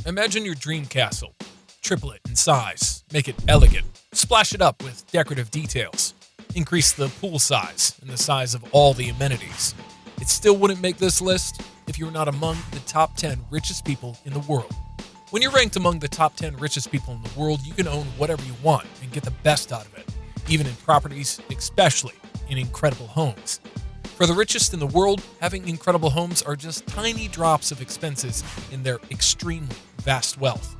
Imagine your dream castle. Triple it in size, make it elegant, splash it up with decorative details, increase the pool size and the size of all the amenities. It still wouldn't make this list if you were not among the top 10 richest people in the world. When you're ranked among the top 10 richest people in the world, you can own whatever you want and get the best out of it, even in properties, especially in incredible homes. For the richest in the world, having incredible homes are just tiny drops of expenses in their extremely vast wealth.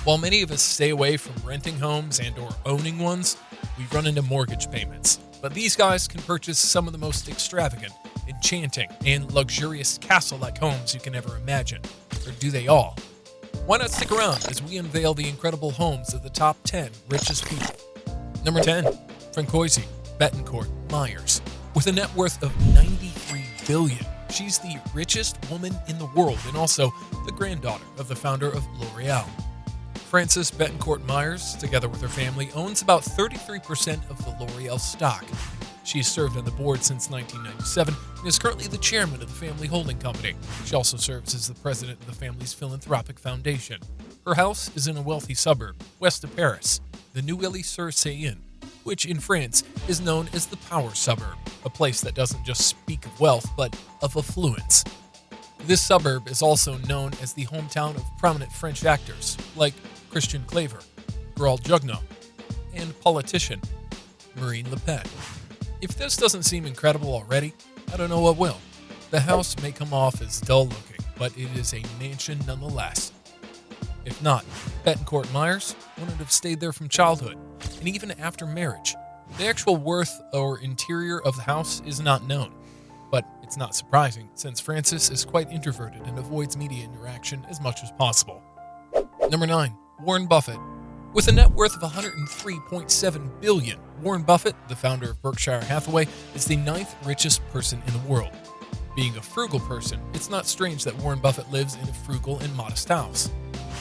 While many of us stay away from renting homes and or owning ones, we run into mortgage payments. But these guys can purchase some of the most extravagant, enchanting, and luxurious castle-like homes you can ever imagine. Or do they all? Why not stick around as we unveil the incredible homes of the top 10 richest people? Number 10, Francoise, Bettencourt, Meyers. With a net worth of $93 billion, she's the richest woman in the world and also the granddaughter of the founder of L'Oreal. Frances Bettencourt Meyers, together with her family, owns about 33% of the L'Oreal stock. She has served on the board since 1997 and is currently the chairman of the family holding company. She also serves as the president of the family's philanthropic foundation. Her house is in a wealthy suburb west of Paris, the Neuilly-sur-Seine, which in France is known as the Power Suburb, a place that doesn't just speak of wealth but of affluence. This suburb is also known as the hometown of prominent French actors like Christian Claver, Gerald Jugnot, and politician Marine Le Pen. If this doesn't seem incredible already, I don't know what will. The house may come off as dull looking, but it is a mansion nonetheless. If not, Bettencourt Meyers wouldn't have stayed there from childhood, and even after marriage. The actual worth or interior of the house is not known, but it's not surprising since Frances is quite introverted and avoids media interaction as much as possible. Number 9, Warren Buffett. With a net worth of $103.7 billion, Warren Buffett, the founder of Berkshire Hathaway, is the 9th richest person in the world. Being a frugal person, it's not strange that Warren Buffett lives in a frugal and modest house.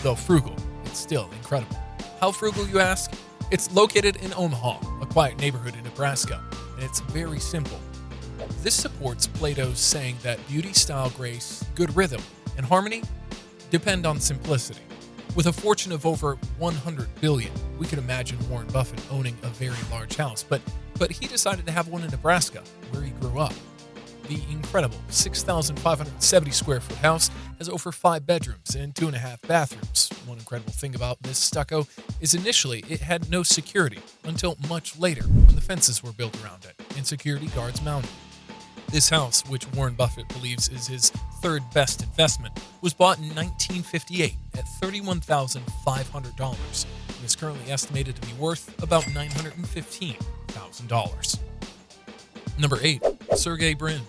Though frugal, it's still incredible. How frugal, you ask? It's located in Omaha, a quiet neighborhood in Nebraska, and it's very simple. This supports Plato's saying that beauty, style, grace, good rhythm, and harmony depend on simplicity. With a fortune of over $100 billion, we could imagine Warren Buffett owning a very large house, but he decided to have one in Nebraska, where he grew up. The incredible 6,570 square foot house has over 5 bedrooms and 2.5 bathrooms. One incredible thing about this stucco is initially it had no security until much later when the fences were built around it and security guards mounted. This house, which Warren Buffett believes is his third best investment, was bought in 1958 at $31,500 and is currently estimated to be worth about $915,000. Number 8, Sergey Brin.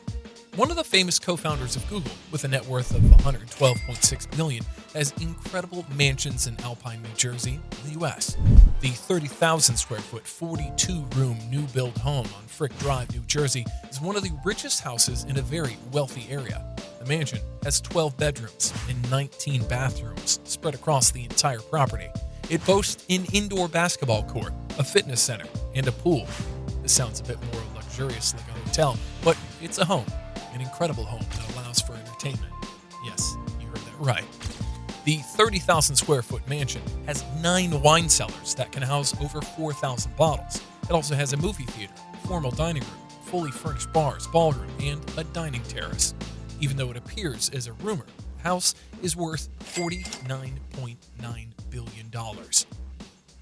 One of the famous co-founders of Google, with a net worth of $112.6 billion, has incredible mansions in Alpine, New Jersey, the U.S. The 30,000 square foot, 42-room new-build home on Frick Drive, New Jersey, is one of the richest houses in a very wealthy area. The mansion has 12 bedrooms and 19 bathrooms spread across the entire property. It boasts an indoor basketball court, a fitness center, and a pool. This sounds a bit more luxurious like a hotel, but it's a home. An incredible home that allows for entertainment. Yes, you heard that right. The 30,000 square foot mansion has 9 wine cellars that can house over 4,000 bottles. It also has a movie theater, formal dining room, fully furnished bars, ballroom, and a dining terrace. Even though it appears as a rumor, the house is worth $49.9 billion.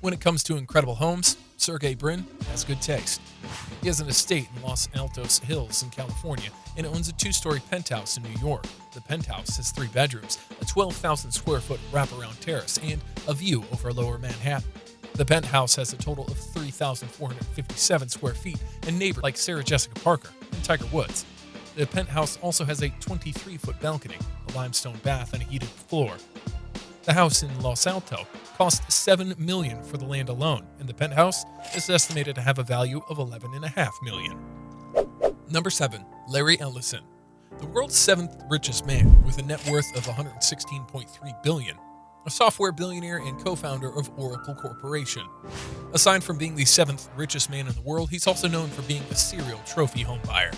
When it comes to incredible homes, Sergey Brin has good taste. He has an estate in Los Altos Hills in California and owns a 2-story penthouse in New York. The penthouse has 3 bedrooms, a 12,000 square foot wraparound terrace, and a view over Lower Manhattan. The penthouse has a total of 3,457 square feet and neighbors like Sarah Jessica Parker and Tiger Woods. The penthouse also has a 23-foot balcony, a limestone bath, and a heated floor. The house in Los Altos cost $7 million for the land alone, and the penthouse is estimated to have a value of $11.5 million. Number 7, Larry Ellison. The world's 7th richest man with a net worth of $116.3 billion, a software billionaire and co-founder of Oracle Corporation. Aside from being the 7th richest man in the world, he's also known for being a serial trophy home buyer.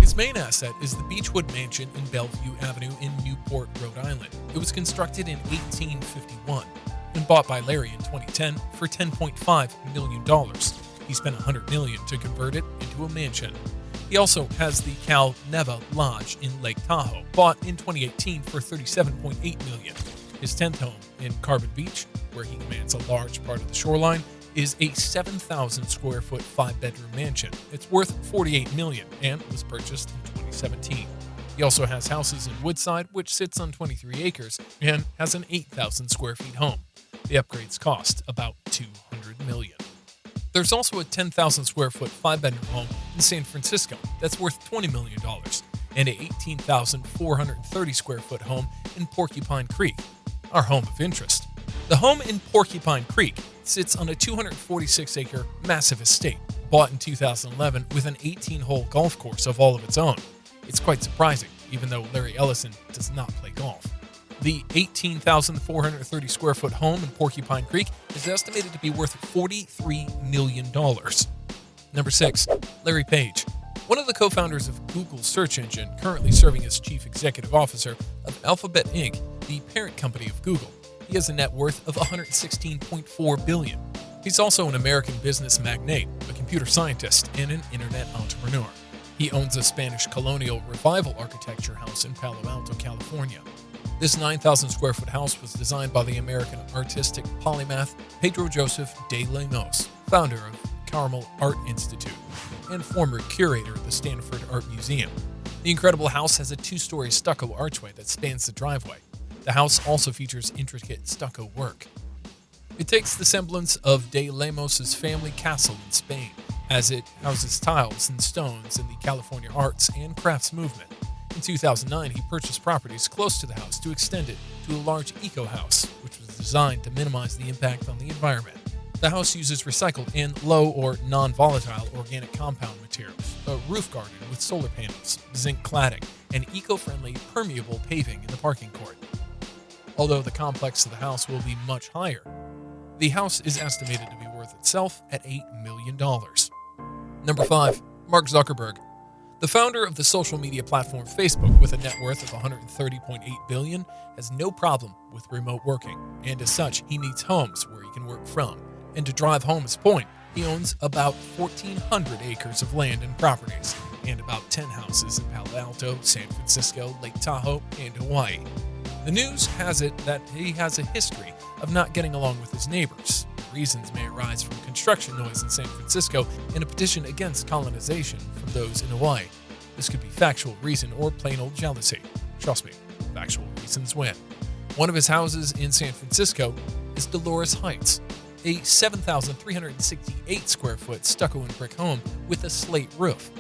His main asset is the Beechwood Mansion in Bellevue Avenue in Newport, Rhode Island. It was constructed in 1851 and bought by Larry in 2010 for $10.5 million. He spent $100 million to convert it into a mansion. He also has the Cal Neva Lodge in Lake Tahoe, bought in 2018 for $37.8 million. His 10th home in Carbon Beach, where he commands a large part of the shoreline, is a 7,000 square foot 5-bedroom mansion. It's worth $48 million and was purchased in 2017. He also has houses in Woodside, which sits on 23 acres and has an 8,000 square feet home. The upgrades cost about $200 million. There's also a 10,000 square foot 5-bedroom home in San Francisco that's worth $20 million, and a 18,430 square foot home in Porcupine Creek, our home of interest. The home in Porcupine Creek sits on a 246-acre massive estate, bought in 2011 with an 18-hole golf course of all of its own. It's quite surprising, even though Larry Ellison does not play golf. The 18,430 square foot home in Porcupine Creek is estimated to be worth $43 million. Number 6, Larry Page. One of the co-founders of Google's search engine, currently serving as chief executive officer of Alphabet Inc., the parent company of Google. He has a net worth of $116.4 billion. He's also an American business magnate, a computer scientist, and an internet entrepreneur. He owns a Spanish colonial revival architecture house in Palo Alto, California. This 9,000 square foot house was designed by the American artistic polymath Pedro Joseph de Lemos, founder of Carmel Art Institute and former curator of the Stanford Art Museum. The incredible house has a 2-story stucco archway that spans the driveway. The house also features intricate stucco work. It takes the semblance of de Lemos' family castle in Spain, as it houses tiles and stones in the California arts and crafts movement. In 2009, he purchased properties close to the house to extend it to a large eco-house, which was designed to minimize the impact on the environment. The house uses recycled and low or non-volatile organic compound materials, a roof garden with solar panels, zinc cladding, and eco-friendly permeable paving in the parking court. Although the complex of the house will be much higher, the house is estimated to be worth itself at $8 million. Number 5, Mark Zuckerberg. The founder of the social media platform Facebook, with a net worth of $130.8 billion, has no problem with remote working, and as such, he needs homes where he can work from. And to drive home his point, he owns about 1,400 acres of land and properties, and about 10 houses in Palo Alto, San Francisco, Lake Tahoe, and Hawaii. The news has it that he has a history of not getting along with his neighbors. Reasons may arise from construction noise in San Francisco and a petition against colonization from those in Hawaii. This could be factual reason or plain old jealousy. Trust me, factual reasons win. One of his houses in San Francisco is Dolores Heights, a 7,368 square foot stucco and brick home with a slate roof.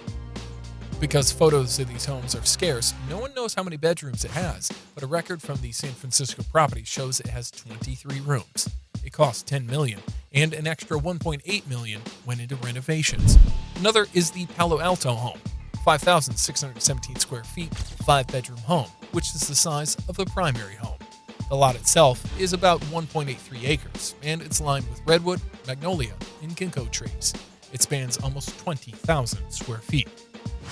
Because photos of these homes are scarce, no one knows how many bedrooms it has, but a record from the San Francisco property shows it has 23 rooms. It cost $10 million, and an extra $1.8 million went into renovations. Another is the Palo Alto home, 5,617 square feet, 5-bedroom home, which is the size of the primary home. The lot itself is about 1.83 acres, and it's lined with redwood, magnolia, and ginkgo trees. It spans almost 20,000 square feet.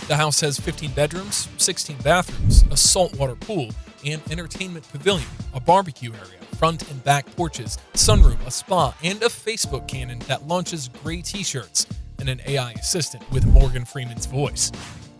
The house has 15 bedrooms, 16 bathrooms, a saltwater pool, an entertainment pavilion, a barbecue area, front and back porches, sunroom, a spa, and a Facebook cannon that launches gray t-shirts, and an AI assistant with Morgan Freeman's voice.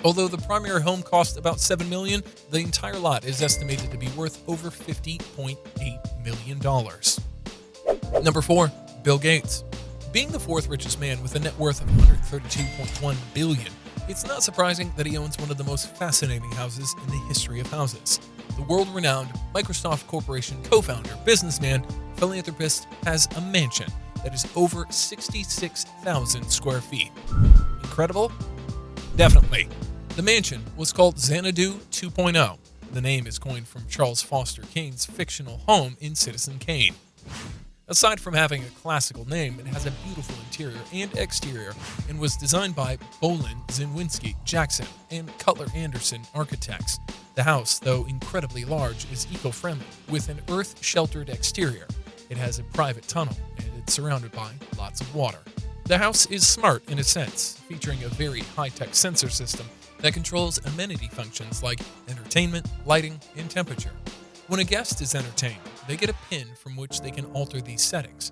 Although the primary home cost about $7 million, the entire lot is estimated to be worth over $50.8 million. Number 4, Bill Gates. Being the 4th richest man with a net worth of $132.1 billion, it's not surprising that he owns one of the most fascinating houses in the history of houses. The world-renowned Microsoft Corporation co-founder, businessman, philanthropist has a mansion that is over 66,000 square feet. Incredible? Definitely. The mansion was called Xanadu 2.0. The name is coined from Charles Foster Kane's fictional home in Citizen Kane. Aside from having a classical name, it has a beautiful interior and exterior and was designed by Bolin, Zinwinski, Jackson, and Cutler Anderson architects. The house, though incredibly large, is eco-friendly with an earth-sheltered exterior. It has a private tunnel, and it's surrounded by lots of water. The house is smart in a sense, featuring a very high-tech sensor system that controls amenity functions like entertainment, lighting, and temperature. When a guest is entertained, they get a pin from which they can alter these settings.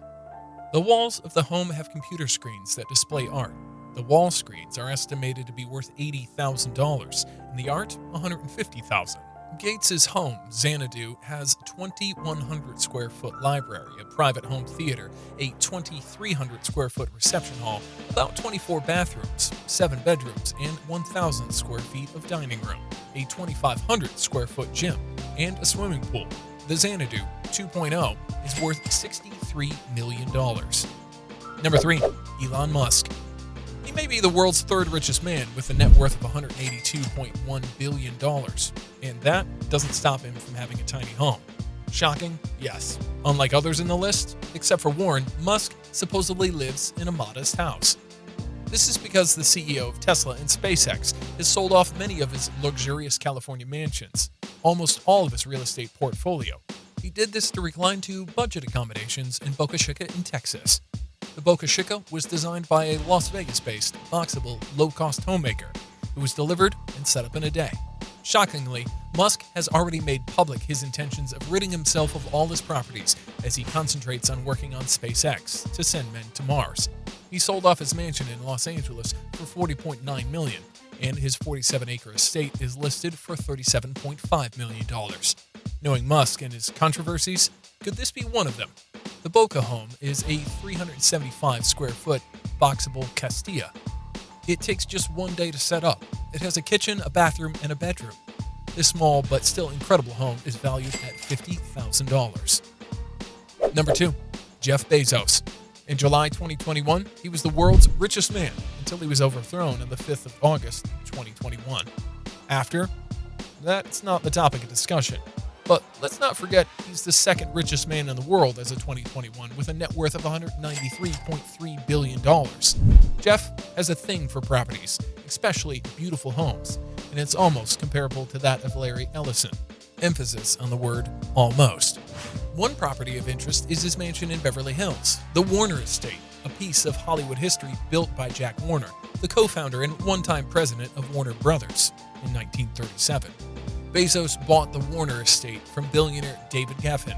The walls of the home have computer screens that display art. The wall screens are estimated to be worth $80,000, and the art $150,000. Gates' home, Xanadu, has a 2,100 square foot library, a private home theater, a 2,300 square foot reception hall, about 24 bathrooms, 7 bedrooms, and 1,000 square feet of dining room, a 2,500 square foot gym, and a swimming pool. The Xanadu 2.0 is worth $63 million. Number 3. Elon Musk. He may be the world's third richest man with a net worth of $182.1 billion, and that doesn't stop him from having a tiny home. Shocking? Yes. Unlike others in the list, except for Warren, Musk supposedly lives in a modest house. This is because the CEO of Tesla and SpaceX has sold off many of his luxurious California mansions, almost all of his real estate portfolio. He did this to recline to budget accommodations in Boca Chica in Texas. The Boca Chica was designed by a Las Vegas-based, boxable, low-cost homemaker who was delivered and set up in a day. Shockingly, Musk has already made public his intentions of ridding himself of all his properties as he concentrates on working on SpaceX to send men to Mars. He sold off his mansion in Los Angeles for $40.9 million, and his 47-acre estate is listed for $37.5 million. Knowing Musk and his controversies, could this be one of them? The Boca home is a 375 square foot boxable Castilla. It takes just one day to set up. It has a kitchen, a bathroom, and a bedroom. This small but still incredible home is valued at $50,000. Number 2. Jeff Bezos. In July 2021, he was the world's richest man until he was overthrown on the 5th of August 2021. After, that's not the topic of discussion. But let's not forget he's the second richest man in the world as of 2021 with a net worth of $193.3 billion. Jeff has a thing for properties, especially beautiful homes, and it's almost comparable to that of Larry Ellison. Emphasis on the word almost. One property of interest is his mansion in Beverly Hills, the Warner Estate, a piece of Hollywood history built by Jack Warner, the co-founder and one-time president of Warner Brothers, in 1937. Bezos bought the Warner Estate from billionaire David Geffen.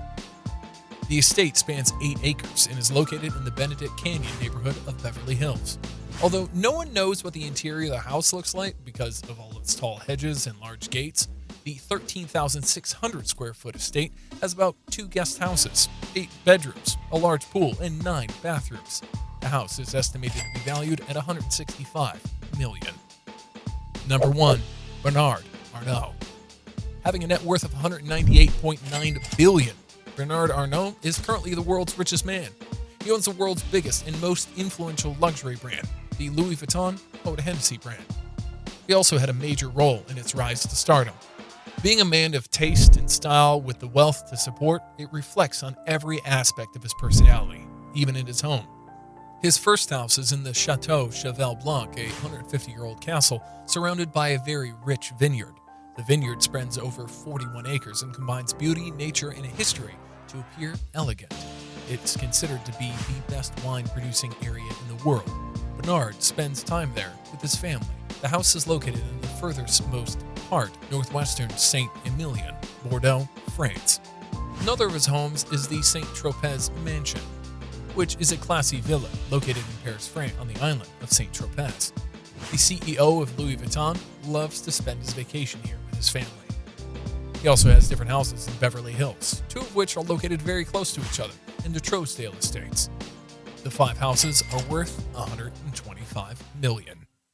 The estate spans 8 acres and is located in the Benedict Canyon neighborhood of Beverly Hills. Although no one knows what the interior of the house looks like because of all its tall hedges and large gates, the 13,600 square foot estate has about 2 guest houses, 8 bedrooms, a large pool, and 9 bathrooms. The house is estimated to be valued at $165 million. Number 1. Bernard Arnault. Having a net worth of $198.9 billion, Bernard Arnault is currently the world's richest man. He owns the world's biggest and most influential luxury brand, the Louis Vuitton Haute Hennessy brand. He also had a major role in its rise to stardom. Being a man of taste and style with the wealth to support, it reflects on every aspect of his personality, even in his home. His first house is in the Chateau Cheval Blanc, a 150-year-old castle surrounded by a very rich vineyard. The vineyard spans over 41 acres and combines beauty, nature, and history to appear elegant. It's considered to be the best wine-producing area in the world. Bernard spends time there with his family. The house is located in the furthest most part, northwestern Saint-Emilion, Bordeaux, France. Another of his homes is the Saint-Tropez Mansion, which is a classy villa located in Paris, France, on the island of Saint-Tropez. The CEO of Louis Vuitton loves to spend his vacation here with his family. He also has different houses in Beverly Hills, 2 of which are located very close to each other in the Trousdale Estates. The 5 houses are worth $125 million.